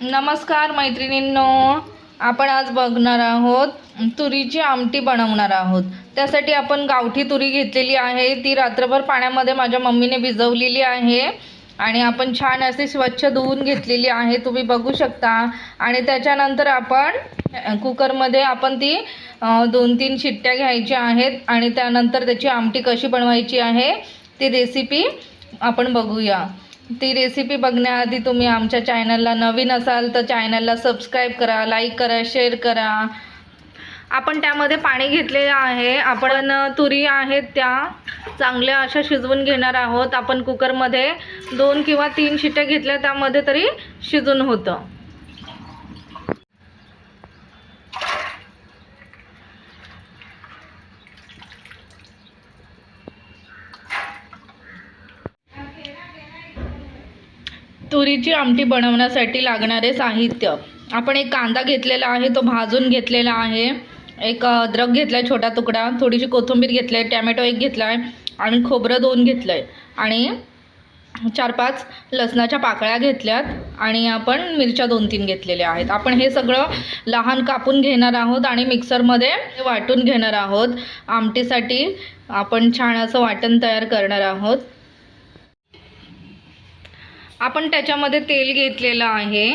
नमस्कार मैत्रिणींनो, आपण आज बघणार आहोत तुरीची आमटी बनवणार आहोत। त्यासाठी आपण गावठी तुरी घेतलेली आहे, ती रात्रभर पाण्यामध्ये माझ्या मम्मीने भिजवलेली आहे आणि आपण छान अशी स्वच्छ धुवून घेतलेली आहे, तुम्ही बघू शकता। आणि त्याच्यानंतर आपण कुकरमध्ये आपण ती 2-3 शिट्ट्या घ्यायच्या आहेत आणि त्यानंतर त्याची आमटी कशी बनवायची आहे ती रेसिपी आपण बघूया। ती रेसिपी बघण्याआधी तुम्ही आमच्या चॅनलला नवीन असाल तर चॅनलला सबस्क्राईब करा, लाईक करा, शेअर करा। आपण त्यामध्ये पाणी घेतलेलं आहे, आपण तुरी आहेत त्या चांगल्या अशा शिजवून घेणार आहोत। आपण कुकरमध्ये 2 किंवा 3 शिट्ट्या घेतल्या त्यामध्ये तरी शिजून होतं। तुरीची आमटी बनवण्यासाठी लागणारे साहित्य, आपण एक कांदा घेतलेला आहे, तो भाजून घेतलेला आहे। एक अद्रक घेतलाय छोटा तुकडा, थोडीशी कोथिंबीर घेतलाय, टोमॅटो एक घेतलाय आणि खोबरं 2 घेतलंय आणि 4-5 लसणाच्या पाकळ्या घेतल्यात आणि आपण मिरच्या 2-3 घेतलेल्या आहेत। आपण हे सगळं लहान कापून घेणार आहोत आणि मिक्सरमध्ये वाटून घेणार आहोत। आमटीसाठी आपण छान असं वाटण तयार करणार आहोत। आपण त्याच्यामध्ये तेल घेतलेलं आहे,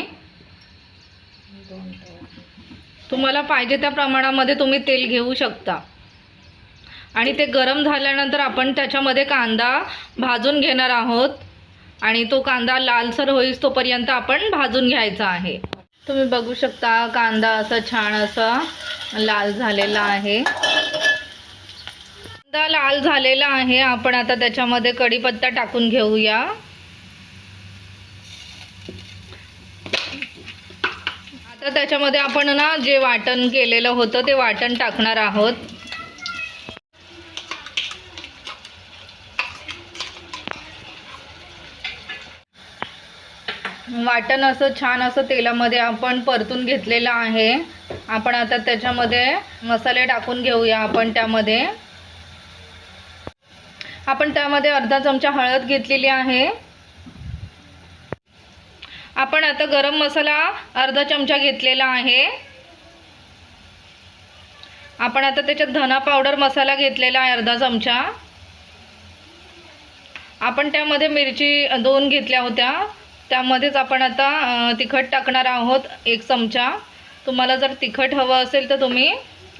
तुम्हाला पाहिजे त्या प्रमाणामध्ये तुम्ही तेल घेऊ शकता। आणि ते गरम झाल्यानंतर आपण त्याच्यामध्ये कांदा भाजून घेणार आहोत आणि तो कांदा लालसर होईस तोपर्यंत आपण भाजून घ्यायचा आहे। तुम्ही बघू शकता कांदा असा छान असा लाल झालेला आहे। कांदा लाल झालेला आहे, आपण आता त्याच्यामध्ये कढीपत्ता टाकून घेऊया। आता त्याच्यामध्ये आपण ना जे वाटण केलेलं होतं ते वाटण टाकणार आहोत। वाटण असं छान असं तेलामध्ये आपण परतून घेतलेलं आहे। आपण आता त्याच्यामध्ये मसाले टाकून घेऊया। आपण त्यामध्ये अर्धा चमचा हळद घेतलेली आहे। आपण आता गरम मसाला अर्धा चमचा घेतलेला आहे। आपण आता त्याच्यात धना पावडर मसाला घेतलेला आहे अर्धा चमचा। आपण त्यामध्ये मिरची 2 घेतल्या होत्या, त्यामध्येच आपण आता तिखट टाकणार आहोत 1 चमचा। तुम्हाला जर तिखट हवं असेल तर तुम्ही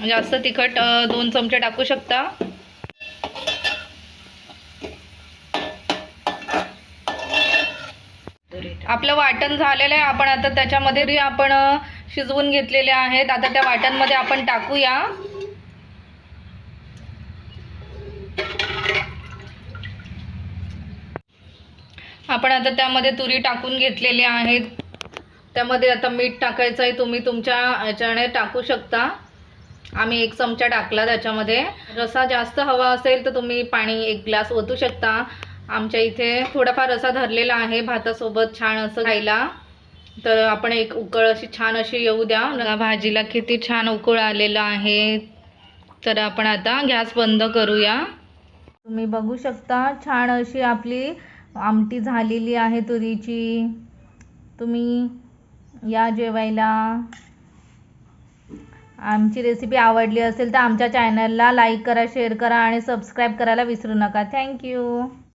जास्त तिखट 2 चमचे टाकू शकता। आपलं वाटण झालेलं आहे, आपण आता त्याच्यामध्ये आपण शिजवून घेतलेले आहेत। आता त्या वाटणमध्ये आपण टाकूया। आपण आता त्यामध्ये तुरी टाकून घेतलेले आहेत, त्यामध्ये आता मीठ टाकायचं आहे, तुम्ही तुमच्या ह्याच्याने टाकू शकता। आम्ही 1 चमचा टाकला। त्याच्यामध्ये रसा जास्त हवा असेल तर तुम्ही पाणी 1 ग्लास ओतू शकता। आमच्या इथे थोडाफार रसा धरलेला आहे भातासोबत छान असं खायला, तर आपण एक उकळ अशी छान अशी येऊ द्या। भाजीला किती छान उकळ आलेला आहे, तर आपण आता गॅस बंद करूया। तुम्ही बघू शकता छान अशी आपली आमटी झालेली आहे तुरीची। तुम्ही या जेवायला। आमची रेसिपी आवडली असेल तर आमच्या चॅनलला लाईक करा, शेअर करा आणि सबस्क्राईब करायला विसरू नका। थँक्यू।